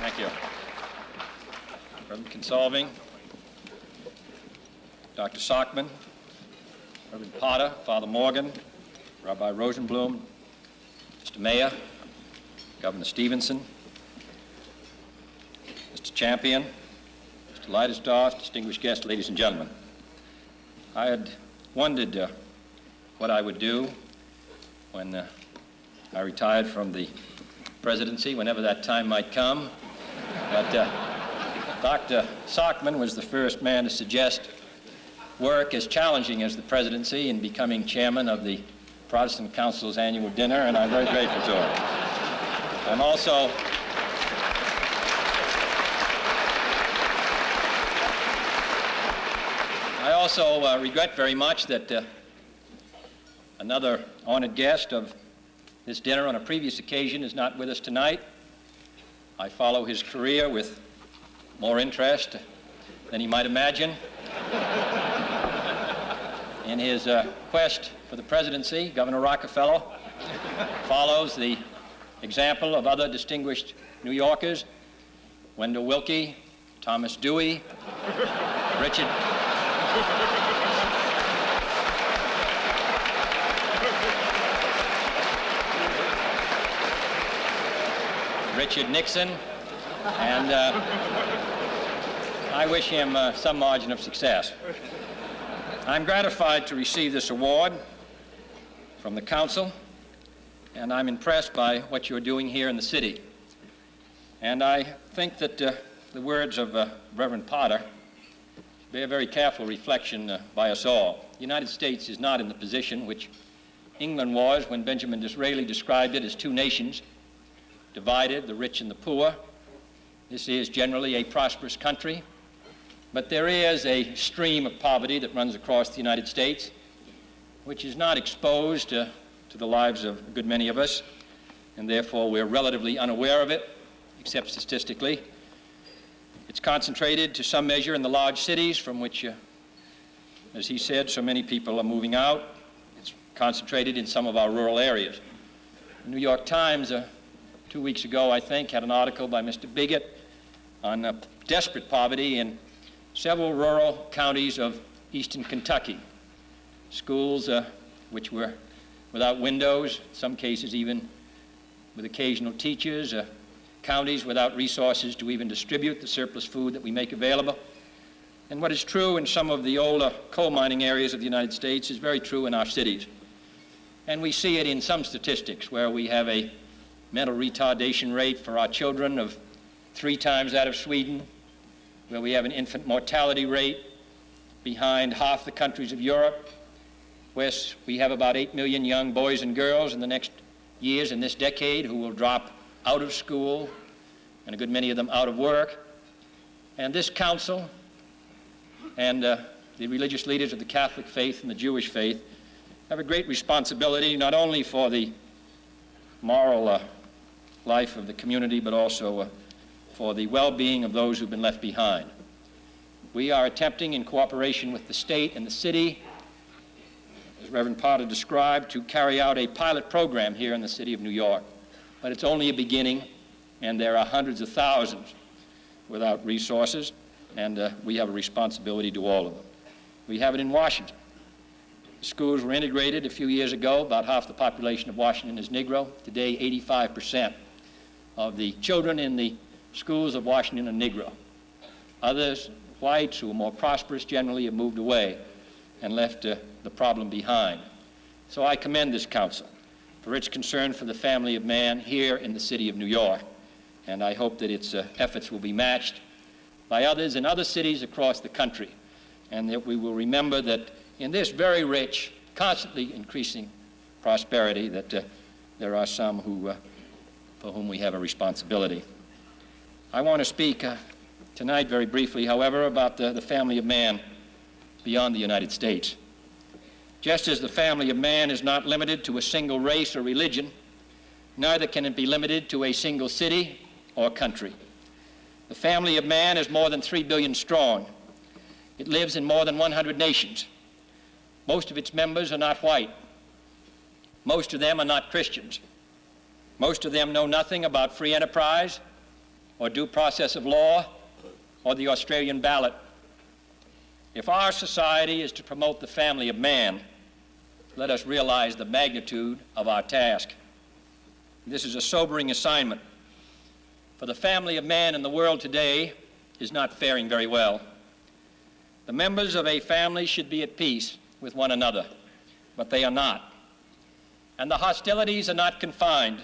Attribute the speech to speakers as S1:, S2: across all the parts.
S1: Thank you. Reverend Consolving, Dr. Sockman, Reverend Potter, Father Morgan, Rabbi Rosenblum, Mr. Mayor, Governor Stevenson, Mr. Champion, Mr. Leidesdorf, distinguished guests, ladies and gentlemen. I had wondered what I would do when I retired from the presidency, whenever that time might come. But Dr. Sockman was the first man to suggest work as challenging as the presidency in becoming chairman of the Protestant Council's annual dinner, and I'm very grateful to him. I also regret very much that another honored guest of this dinner on a previous occasion is not with us tonight. I follow his career with more interest than he might imagine. In his quest for the presidency, Governor Rockefeller follows the example of other distinguished New Yorkers, Wendell Willkie, Thomas Dewey, Richard Nixon, and I wish him some margin of success. I'm gratified to receive this award from the Council, and I'm impressed by what you're doing here in the city. And I think that the words of Reverend Potter bear very careful reflection by us all. The United States is not in the position which England was when Benjamin Disraeli described it as two nations, divided, the rich and the poor. This is generally a prosperous country, but there is a stream of poverty that runs across the United States, which is not exposed to the lives of a good many of us, and therefore we're relatively unaware of it, except statistically. It's concentrated to some measure in the large cities from which, as he said, so many people are moving out. It's concentrated in some of our rural areas. The New York Times 2 weeks ago, I think, had an article by Mr. Bigot on desperate poverty in several rural counties of eastern Kentucky. Schools which were without windows, in some cases even with occasional teachers, counties without resources to even distribute the surplus food that we make available. And what is true in some of the older coal mining areas of the United States is very true in our cities. And we see it in some statistics where we have a mental retardation rate for our children of 3 times that of Sweden, where we have an infant mortality rate behind half the countries of Europe, where we have about 8 million young boys and girls in the next years in this decade who will drop out of school, and a good many of them out of work. And this council and the religious leaders of the Catholic faith and the Jewish faith have a great responsibility, not only for the moral life of the community, but also for the well-being of those who've been left behind. We are attempting, in cooperation with the state and the city, as Reverend Potter described, to carry out a pilot program here in the city of New York. But it's only a beginning, and there are hundreds of thousands without resources, and we have a responsibility to all of them. We have it in Washington. The schools were integrated a few years ago. About half the population of Washington is Negro. Today, 85% of the children in the schools of Washington are Negro. Others, whites who are more prosperous generally, have moved away and left the problem behind. So I commend this council for its concern for the family of man here in the city of New York, and I hope that its efforts will be matched by others in other cities across the country, and that we will remember that in this very rich, constantly increasing prosperity, that there are some who, for whom we have a responsibility. I want to speak tonight very briefly, however, about the family of man beyond the United States. Just as the family of man is not limited to a single race or religion, neither can it be limited to a single city or country. The family of man is more than 3 billion strong. It lives in more than 100 nations. Most of its members are not white. Most of them are not Christians. Most of them know nothing about free enterprise or due process of law or the Australian ballot. If our society is to promote the family of man, let us realize the magnitude of our task. This is a sobering assignment, for the family of man in the world today is not faring very well. The members of a family should be at peace with one another, but they are not. And the hostilities are not confined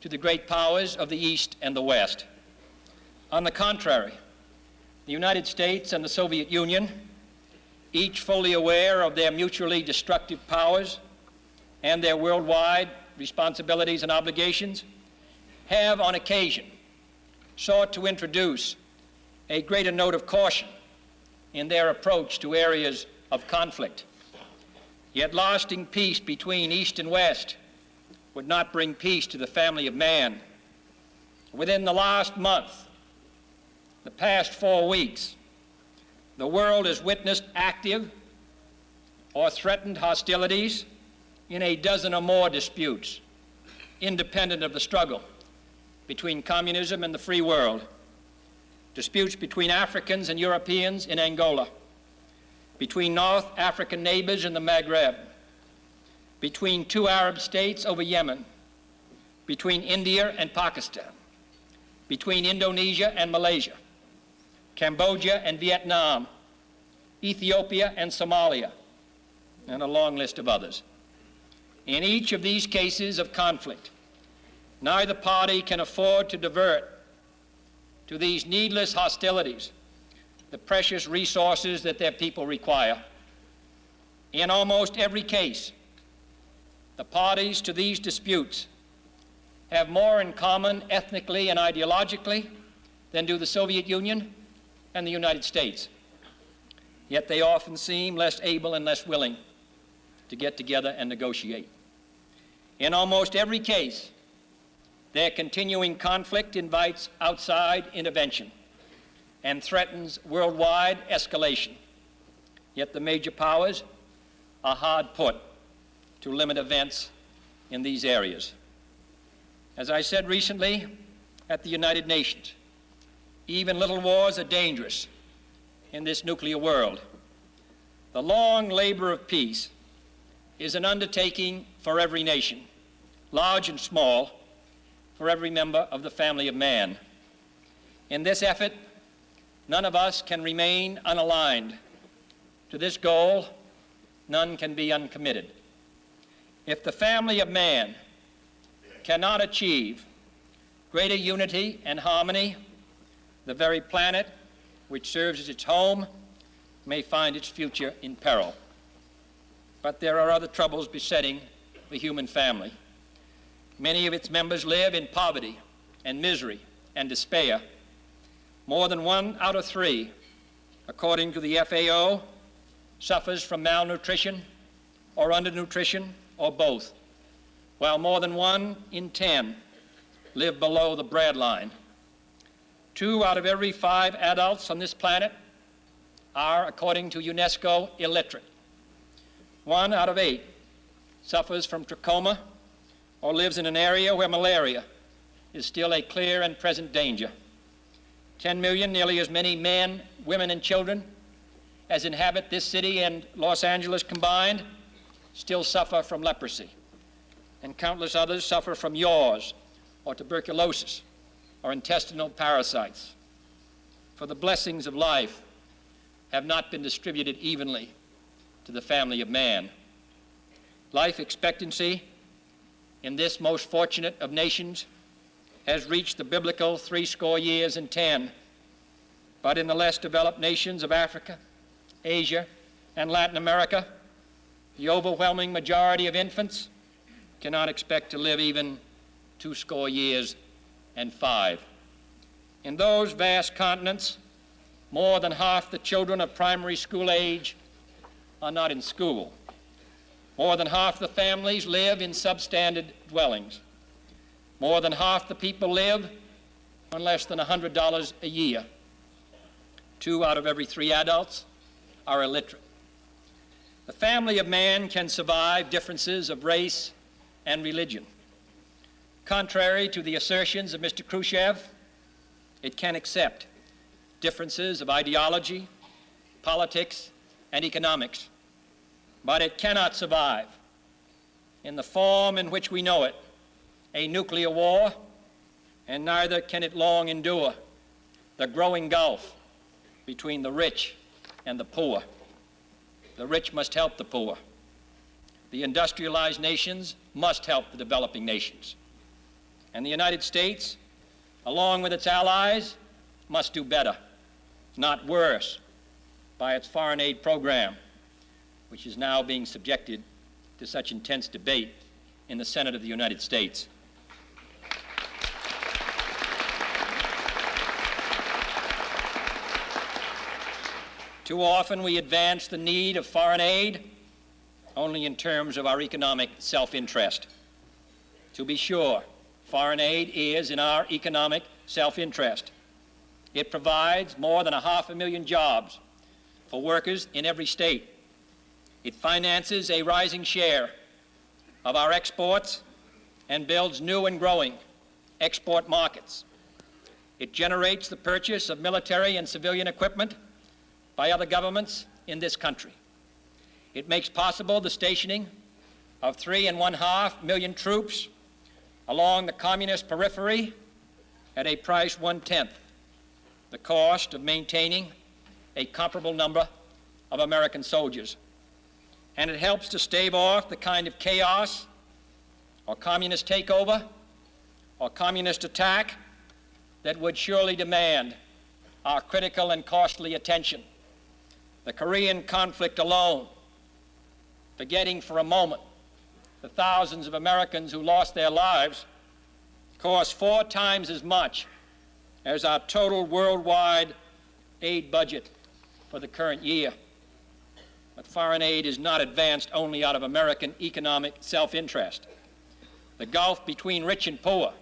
S1: to the great powers of the East and the West. On the contrary, the United States and the Soviet Union, each fully aware of their mutually destructive powers and their worldwide responsibilities and obligations, have on occasion sought to introduce a greater note of caution in their approach to areas of conflict. Yet lasting peace between East and West would not bring peace to the family of man. Within the last month, the past 4 weeks, the world has witnessed active or threatened hostilities in a dozen or more disputes, independent of the struggle between communism and the free world. Disputes between Africans and Europeans in Angola, between North African neighbors in the Maghreb, between 2 Arab states over Yemen, between India and Pakistan, between Indonesia and Malaysia, Cambodia and Vietnam, Ethiopia and Somalia, and a long list of others. In each of these cases of conflict, neither party can afford to divert to these needless hostilities the precious resources that their people require. In almost every case, the parties to these disputes have more in common ethnically and ideologically than do the Soviet Union and the United States. Yet they often seem less able and less willing to get together and negotiate. In almost every case, their continuing conflict invites outside intervention and threatens worldwide escalation. Yet the major powers are hard put to limit events in these areas. As I said recently at the United Nations, even little wars are dangerous in this nuclear world. The long labor of peace is an undertaking for every nation, large and small, for every member of the family of man. In this effort, none of us can remain unaligned. To this goal, none can be uncommitted. If the family of man cannot achieve greater unity and harmony, the very planet which serves as its home may find its future in peril. But there are other troubles besetting the human family. Many of its members live in poverty and misery and despair. More than 1 out of 3, according to the FAO, suffers from malnutrition or undernutrition or both, while more than 1 in 10 live below the bread line. 2 out of every 5 adults on this planet are, according to UNESCO, illiterate. 1 out of 8 suffers from trachoma or lives in an area where malaria is still a clear and present danger. 10 million, nearly as many men, women, and children as inhabit this city and Los Angeles combined, still suffer from leprosy, and countless others suffer from yaws or tuberculosis or intestinal parasites. For the blessings of life have not been distributed evenly to the family of man. Life expectancy in this most fortunate of nations has reached the biblical 70 years and 10, but in the less developed nations of Africa, Asia, and Latin America, the overwhelming majority of infants cannot expect to live even 20 years and 5. In those vast continents, more than half the children of primary school age are not in school. More than half the families live in substandard dwellings. More than half the people live on less than $100 a year. 2 out of every 3 adults are illiterate. The family of man can survive differences of race and religion. Contrary to the assertions of Mr. Khrushchev, It can accept differences of ideology, politics, and economics, but it cannot survive, in the form in which we know it, a nuclear war, and neither can it long endure the growing gulf between the rich and the poor. The rich must help the poor. The industrialized nations must help the developing nations. And the United States, along with its allies, must do better, not worse, by its foreign aid program, which is now being subjected to such intense debate in the Senate of the United States. Too often we advance the need of foreign aid only in terms of our economic self-interest. To be sure, foreign aid is in our economic self-interest. It provides more than 500,000 jobs for workers in every state. It finances a rising share of our exports and builds new and growing export markets. It generates the purchase of military and civilian equipment by other governments in this country. It makes possible the stationing of 3.5 million troops along the communist periphery at a price 1/10 the cost of maintaining a comparable number of American soldiers. And it helps to stave off the kind of chaos or communist takeover or communist attack that would surely demand our critical and costly attention. The Korean conflict alone, forgetting for a moment the thousands of Americans who lost their lives, cost 4 times as much as our total worldwide aid budget for the current year. But foreign aid is not advanced only out of American economic self-interest. The gulf between rich and poor,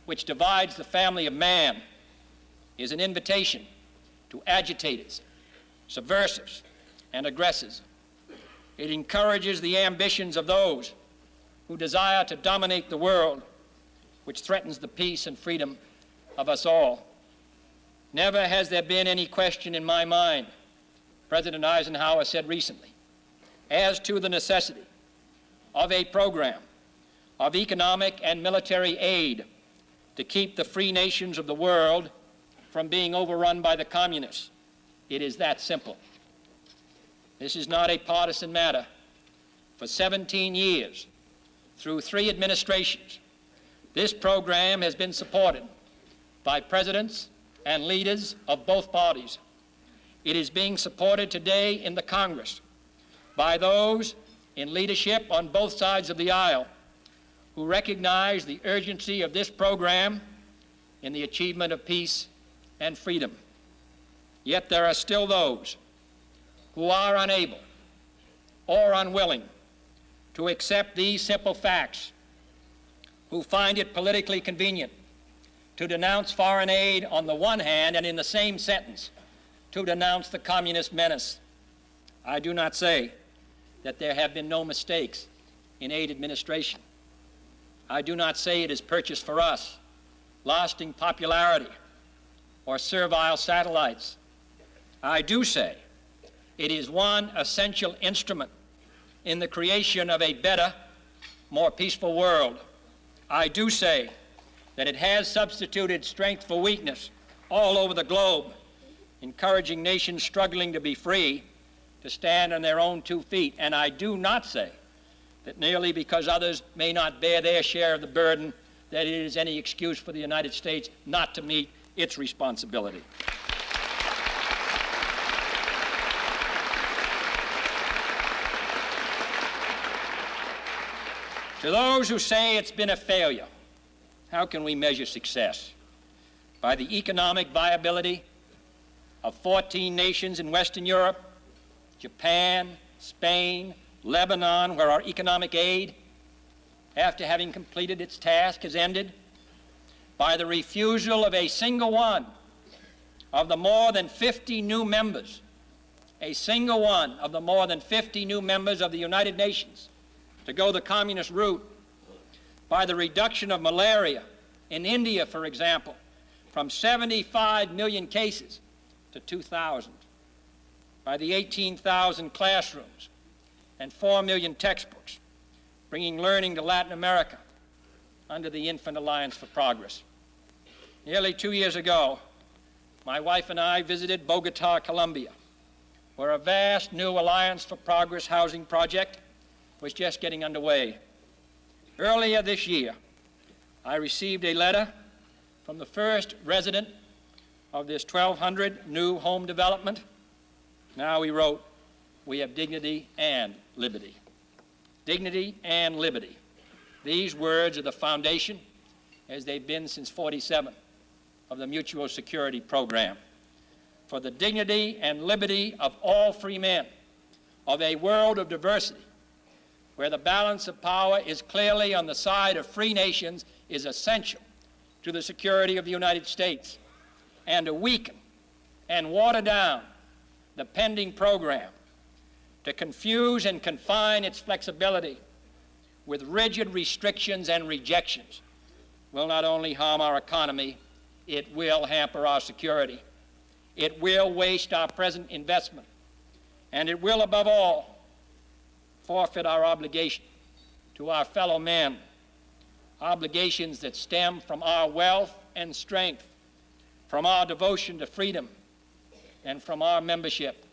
S1: which divides the family of man, is an invitation to agitators, subversives, and aggressors. It encourages the ambitions of those who desire to dominate the world, which threatens the peace and freedom of us all. Never has there been any question in my mind, President Eisenhower said recently, as to the necessity of a program of economic and military aid to keep the free nations of the world from being overrun by the communists. It is that simple. This is not a partisan matter. For 17 years, through 3 administrations, this program has been supported by presidents and leaders of both parties. It is being supported today in the Congress by those in leadership on both sides of the aisle who recognize the urgency of this program in the achievement of peace and freedom. Yet there are still those who are unable or unwilling to accept these simple facts, who find it politically convenient to denounce foreign aid on the one hand and in the same sentence to denounce the communist menace. I do not say that there have been no mistakes in aid administration. I do not say it has purchased for us lasting popularity or servile satellites. I do say it is one essential instrument in the creation of a better, more peaceful world. I do say that it has substituted strength for weakness all over the globe, encouraging nations struggling to be free to stand on their own 2 feet. And I do not say that merely because others may not bear their share of the burden, that it is any excuse for the United States not to meet its responsibility. To those who say it's been a failure, how can we measure success? By the economic viability of 14 nations in Western Europe, Japan, Spain, Lebanon, where our economic aid, after having completed its task, has ended? By the refusal of a single one of the more than 50 new members, a single one of the more than 50 new members of the United Nations to go the communist route, by the reduction of malaria in India, for example, from 75 million cases to 2,000, by the 18,000 classrooms and 4 million textbooks, bringing learning to Latin America under the Infant Alliance for Progress. Nearly 2 years ago, my wife and I visited Bogota, Colombia, where a vast new Alliance for Progress housing project was just getting underway. Earlier this year, I received a letter from the first resident of this 1,200 new home development. Now he wrote, "We have dignity and liberty." Dignity and liberty. These words are the foundation, as they've been since '47, of the Mutual Security Program. For the dignity and liberty of all free men, of a world of diversity, where the balance of power is clearly on the side of free nations, is essential to the security of the United States. And to weaken and water down the pending program, to confuse and confine its flexibility with rigid restrictions and rejections, will not only harm our economy, it will hamper our security. It will waste our present investment. And it will, above all, forfeit our obligation to our fellow men, obligations that stem from our wealth and strength, from our devotion to freedom, and from our membership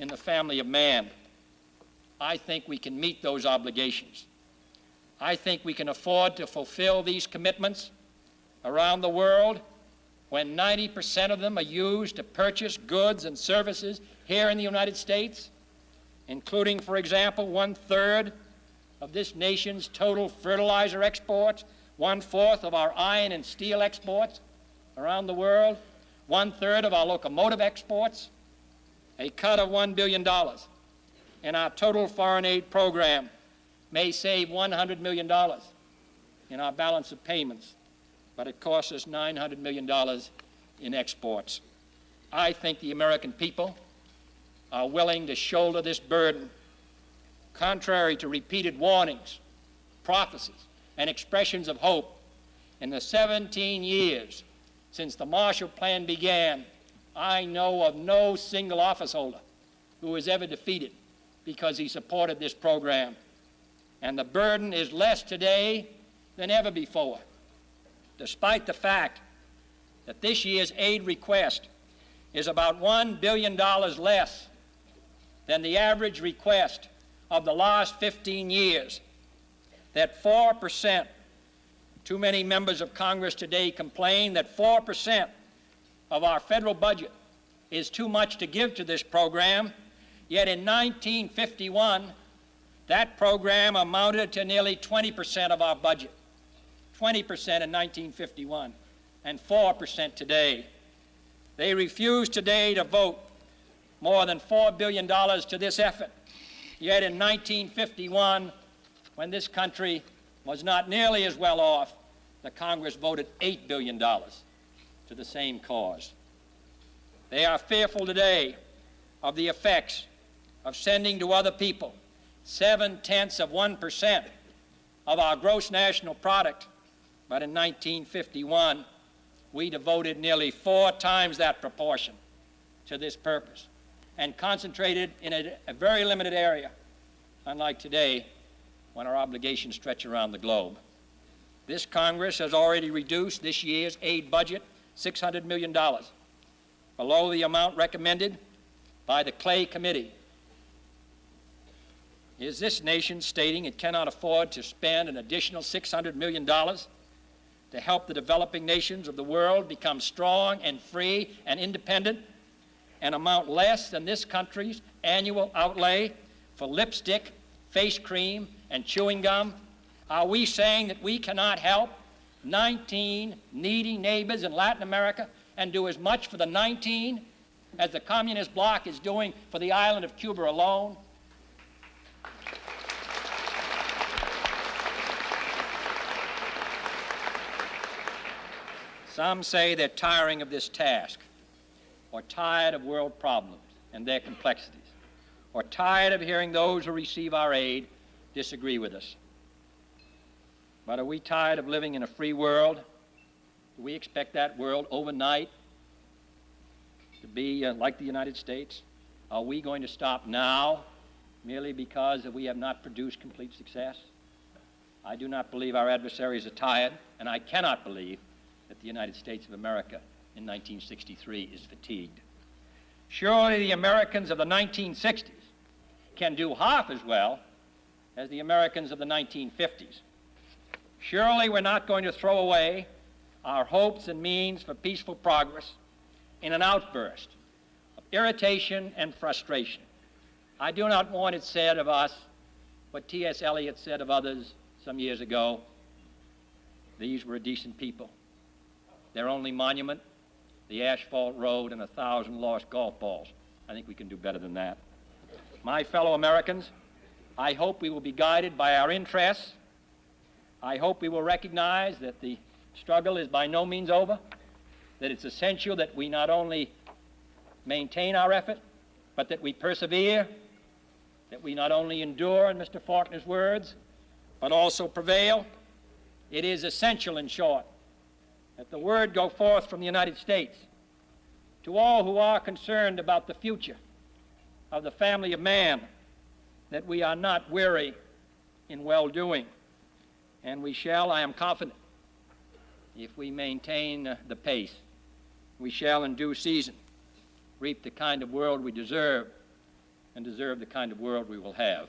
S1: in the family of man. I think we can meet those obligations. I think we can afford to fulfill these commitments around the world when 90% of them are used to purchase goods and services here in the United States, including, for example, 1/3 of this nation's total fertilizer exports, 1/4 of our iron and steel exports around the world, 1/3 of our locomotive exports, a cut of $1 billion in our total foreign aid program may save $100 million in our balance of payments, but it costs us $900 million in exports. I think the American people are willing to shoulder this burden, contrary to repeated warnings, prophecies, and expressions of hope. In the 17 years since the Marshall Plan began, I know of no single office holder who was ever defeated because he supported this program. And the burden is less today than ever before, despite the fact that this year's aid request is about $1 billion less than the average request of the last 15 years, that 4%, too many members of Congress today complain that 4% of our federal budget is too much to give to this program, yet in 1951, that program amounted to nearly 20% of our budget. 20% in 1951, and 4% today. They refuse today to vote more than $4 billion to this effort. Yet in 1951, when this country was not nearly as well off, the Congress voted $8 billion to the same cause. They are fearful today of the effects of sending to other people 0.7% of our gross national product, but in 1951, we devoted nearly 4 times that proportion to this purpose and concentrated in a very limited area, unlike today when our obligations stretch around the globe. This Congress has already reduced this year's aid budget $600 million, below the amount recommended by the Clay Committee. Is this nation stating it cannot afford to spend an additional $600 million to help the developing nations of the world become strong and free and independent, an amount less than this country's annual outlay for lipstick, face cream, and chewing gum? Are we saying that we cannot help 19 needy neighbors in Latin America and do as much for the 19 as the communist bloc is doing for the island of Cuba alone? Some say they're tiring of this task, or tired of world problems and their complexities, or tired of hearing those who receive our aid disagree with us. But are we tired of living in a free world Do we expect that world overnight to be like the United States? Are we going to stop now merely because we have not produced complete success? I do not believe our adversaries are tired, and I cannot believe that the United States of America in 1963 is fatigued. Surely the Americans of the 1960s can do half as well as the Americans of the 1950s. Surely we're not going to throw away our hopes and means for peaceful progress in an outburst of irritation and frustration. I do not want it said of us what T.S. Eliot said of others some years ago: these were a decent people. Their only monument, the asphalt road and 1,000 lost golf balls. I think we can do better than that. My fellow Americans, I hope we will be guided by our interests. I hope we will recognize that the struggle is by no means over, that it's essential that we not only maintain our effort, but that we persevere, that we not only endure, in Mr. Faulkner's words, but also prevail. It is essential, in short, that the word go forth from the United States to all who are concerned about the future of the family of man, that we are not weary in well-doing, and we shall, I am confident, if we maintain the pace, we shall in due season reap the kind of world we deserve and deserve the kind of world we will have.